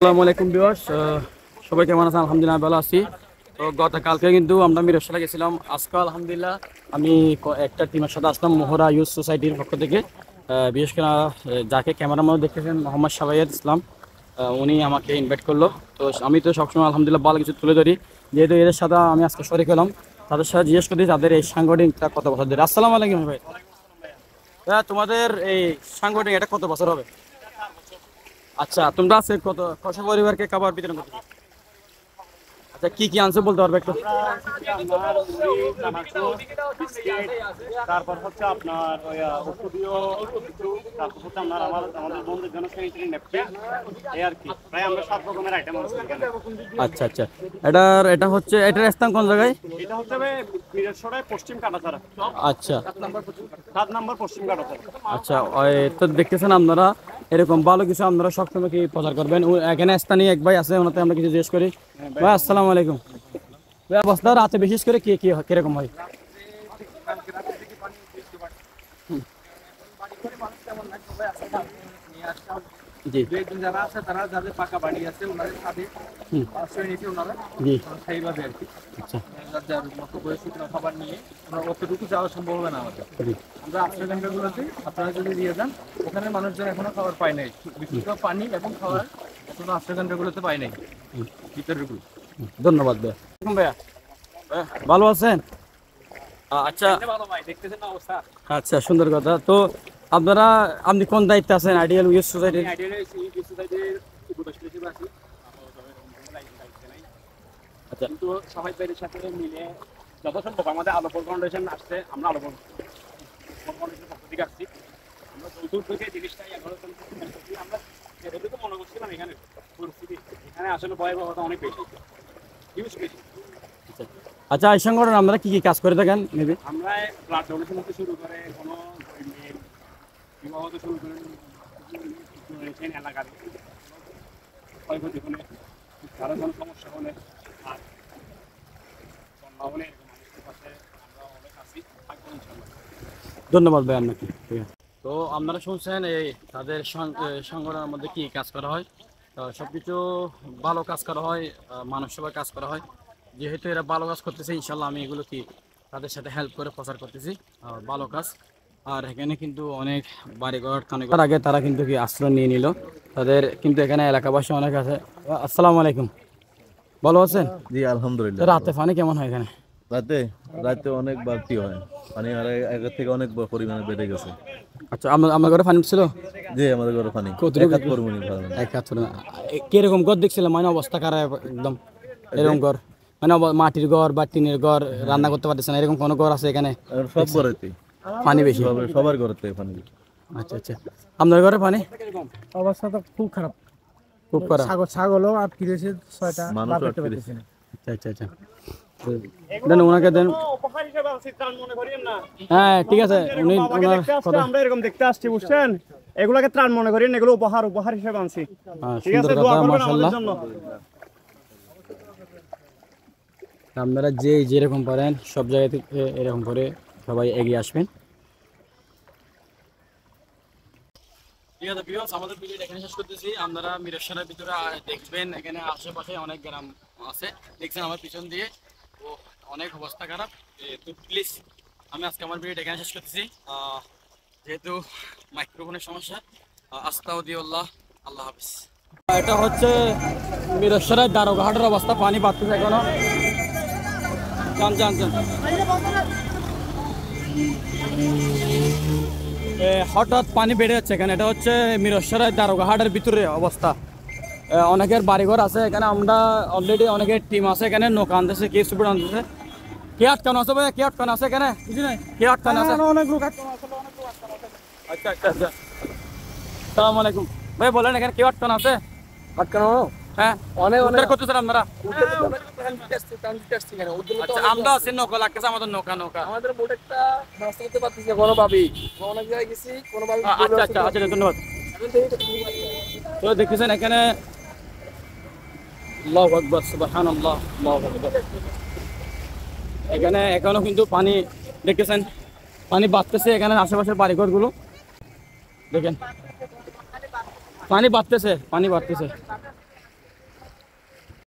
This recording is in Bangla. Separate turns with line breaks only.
আসসালামু আলাইকুম ভিউয়ার্স, সবাই কেমন আছেন? আলহামদুলিল্লাহ ভালো আছি। তো গতকালকে কিন্তু আমরা মিরসরাই গেছিলাম। আজকে আলহামদুলিল্লাহ আমি একটা টিমের সাথে আসলাম মোহরা ইউথ সোসাইটির পক্ষ থেকে। বিশেষ করে যাকে ক্যামেরাম্যান দেখতেছেন মোহাম্মদ সাবাইয়াদ ইসলাম, উনি আমাকে ইনভাইট করলো। তো আমি তো সবসময় আলহামদুলিল্লাহ ভালো কিছু তুলে ধরি, যেহেতু এদের সাথে আমি আজকে শরীক হলাম। তাদের সাথে জিজ্ঞেস করি তাদের এই সাংগঠনিকটা কত বছর ধরে। আসসালামু আলাইকুম ভাই। তোমাদের এই সাংগঠনিক এটা কত বছর হবে? আচ্ছা, তোমরা আছে কত কত পরিবারকে খাবার বিতরণ করতে? আচ্ছা, কি কি আনছো বলতে পারবে একটু?
তারপর হচ্ছে আপনার ওই ঔষধীয় কিছু, তারপর হচ্ছে আপনার আমাদের বন্ধুদের জন্য স্যানিটারি ন্যাপকিন, এই আর কি। প্রায় আমরা 7 রকমের আইটেম আছে এখানে।
আচ্ছা আচ্ছা, এটা হচ্ছে এটার স্থান কোন জায়গায়?
এটা হচ্ছে মিরসরাই পশ্চিম কাটাছড়া।
আচ্ছা
7 নম্বর পশ্চিম কাটাছড়া।
আচ্ছা, তো দেখতেছেন আপনারা এরকম ভালো কিছু আপনারা সবসময় কি প্রচার করবেন। এখানে স্থানীয় এক ভাই আছে, ওনাতে আমরা কিছু জিজ্ঞেস করি। ভাই আসসালামু আলাইকুম। ভাই অবস্থা রাতে বিশেষ করে কি কি কিরকম হয়? জি
যারা আছে তারা যাদের পাকা বাড়ি আছে ওনাদের সাথে আশ্রয় নিতে ওনারা
জি
সেইভাবে আর কি।
আচ্ছা
যার মতো করে শুকনো খাবার নিয়ে ওনার অতটুকু যাওয়া সম্ভব হবে না আমাদের।
জি
আমরা আশ্রয় কেন্দ্রগুলোতে আপনারা যদি দিয়ে যান, ওখানে মানুষজন এখনো খাবার পায় নাই, বিশুদ্ধ পানি এবং খাবার এখনো আশ্রয় কেন্দ্রগুলোতে পায় নাই ভিতরের গুলো।
ধন্যবাদ ভাইয়া। ভাইয়া ভালো আছেন? আচ্ছা
ভালো ভাই, দেখতেছেন না অবস্থা?
আচ্ছা, সুন্দর কথা। তো আপনি কোন দায়িত্বে আছেন আইডিয়াল ইউথ সোসাইটির? আচ্ছা
কিন্তু সবাই পেরের সাথে মিলে যত সম্ভব আমাদের আলোপর ফাউন্ডেশন আসছে, আমরা আলোপর ফাউন্ডেশনের পক্ষ থেকে আসছি। আমরা যৌতুক থেকে জিনিসটাই এখনো আমরা যেটুকু মনে করছিলাম এখানে পরিস্থিতি, এখানে আসলে ভয়াবহতা অনেক বেশি, হিউজ বেশি।
আচ্ছা, এই সংগঠন আমরা কি কি কাজ করে থাকেন মেবি?
আমরা ব্লাড ডোনেশন হতে শুরু করে কোনো বিবাহ হতে শুরু করে এলাকার ক্ষয়ক্ষতি হলে, কারো কোনো সমস্যা হলে আর হলে মানুষের পাশে আমরা অনেক আছি, থাকবো ইনশাআল্লাহ।
ধন্যবাদ ভাই আপনাকে। ঠিক আছে, তো আপনারা শুনছেন এই তাদের সংগঠনের মধ্যে কি কাজ করা হয়। সবকিছু ভালো কাজ করা হয়, মানব সেবার কাজ করা হয়। যেহেতু এরা ভালো কাজ করতেছে, ইনশাল্লাহ আমি এগুলো কি তাদের সাথে হেল্প করে প্রচার করতেছি ভালো কাজ। আর এখানে কিন্তু অনেক বাড়িঘর তার আগে তারা কিন্তু কি আশ্রয় নিয়ে নিল। তাদের কিন্তু এখানে এলাকাবাসী অনেক আছে। আসসালামু আলাইকুম, ভালো আছেন?
জি আলহামদুলিল্লাহ।
রাতে পানি কেমন হয় এখানে?
রাতে রাতে অনেক বাড়তি হয় পানি, আর আগের থেকে অনেক পরিমাণে বেড়ে গেছে।
আচ্ছা, আমার ঘরে পানি ছিল?
জি আমাদের ঘরে পানি
কতটুকু?
এক হাত পরিমাণে পানি।
এক হাত পরিমাণ। কিরকম ঘর দেখছিলাম, মানে অবস্থা খারাপ একদম? এরকম ঘর মানে মাটির ঘর বা টিনের ঘর, রান্না করতে পারতেছে না, এরকম কোনো ঘর আছে এখানে?
আর সব ঘরেতে
পানি বেশি?
সবার ঘরেতে পানি বেশি।
আচ্ছা আচ্ছা, আপনার ঘরে পানি
অবস্থা তো খুব খারাপ,
খুব খারাপ?
ছাগলও আটকে রয়েছে 6টা,
মানুষও
করতে
আটকে
পারতেছি না।
আচ্ছা আচ্ছা আচ্ছা, দেন ওনাকে দেন।
উপহার হিসেবে আনছি, ত্রাণ মনে করিয়েন না।
হ্যাঁ ঠিক আছে, উনি ওনার কথা।
আমরা এরকম দেখতে আসছি, বুঝছেন? এগুলোকে ত্রাণ মনে করিয়েন, এগুলো উপহার হিসেবে আনছি। ঠিক
সুন্দর
আছে, দোয়া
কথা,
করবেন
মাশাআল্লাহ।
আমাদের জন্য।
আপনারা যেরকম পারেন সব জায়গা থেকে এরকম করে সবাই এগিয়ে আসবেন। ঠিক আছে ভিউয়ার্স, আমাদের ভিডিওটা এখানে শেষ করতেছি। আপনারা মিরসরাইয়ের ভিতরে দেখবেন এখানে আশেপাশে অনেক গ্রাম আছে, দেখছেন আমার পিছন দিয়ে। ও অনেক অবস্থা খারাপ। তো প্লিজ আমি আজকে আমার ভিডিওটা এখানে শেষ করতেছি, যেহেতু মাইক্রোফোনের সমস্যা। আস্তাগফিরুল্লাহ, আল্লাহ হাফিজ। এটা হচ্ছে মিরসরাই দারোগাহাটের অবস্থা, পানি বাড়তেছে এখনো। যান হঠাৎ পানি বেড়ে যাচ্ছে এখানে। এটা হচ্ছে মিরসরাই দারোগাহাটের ভিতরে অবস্থা। অনেকের বাড়িঘর আছে এখানে। আমরা অলরেডি অনেকের টিম আছে এখানে, নৌকা আনতেছে, কে সুপার আনতেছে। কে আটকানো আছে ভাই? কে আটকানো আছে এখানে? বুঝি নাই, কে আটকানো আছে?
অনেক লোক
আচ্ছা আচ্ছা আচ্ছা, সালাম আলাইকুম ভাই। বলেন এখানে কেউ আটকানো আছে?
আটকানো
হ্যাঁ,
অনেক
উদ্ধার করতেছেন আপনারা?
আচ্ছা,
আমরা আছি, নৌকা লাগতেছে আমাদের, নৌকা।
আমাদের বোট একটা রাস্তা করতে পারতেছি না কোনোভাবেই। অনেক জায়গায় গেছি, কোনোভাবে
আচ্ছা আচ্ছা আচ্ছা, ধন্যবাদ। তো দেখতেছেন এখানে, আল্লাহু আকবার, সুবহানাল্লাহ, আল্লাহু আকবার। এখানে এখনো কিন্তু পানি, দেখতেছেন পানি বাড়তেছে এখানে আশেপাশের বাড়িঘরগুলো দেখেন, পানি বাড়তেছে।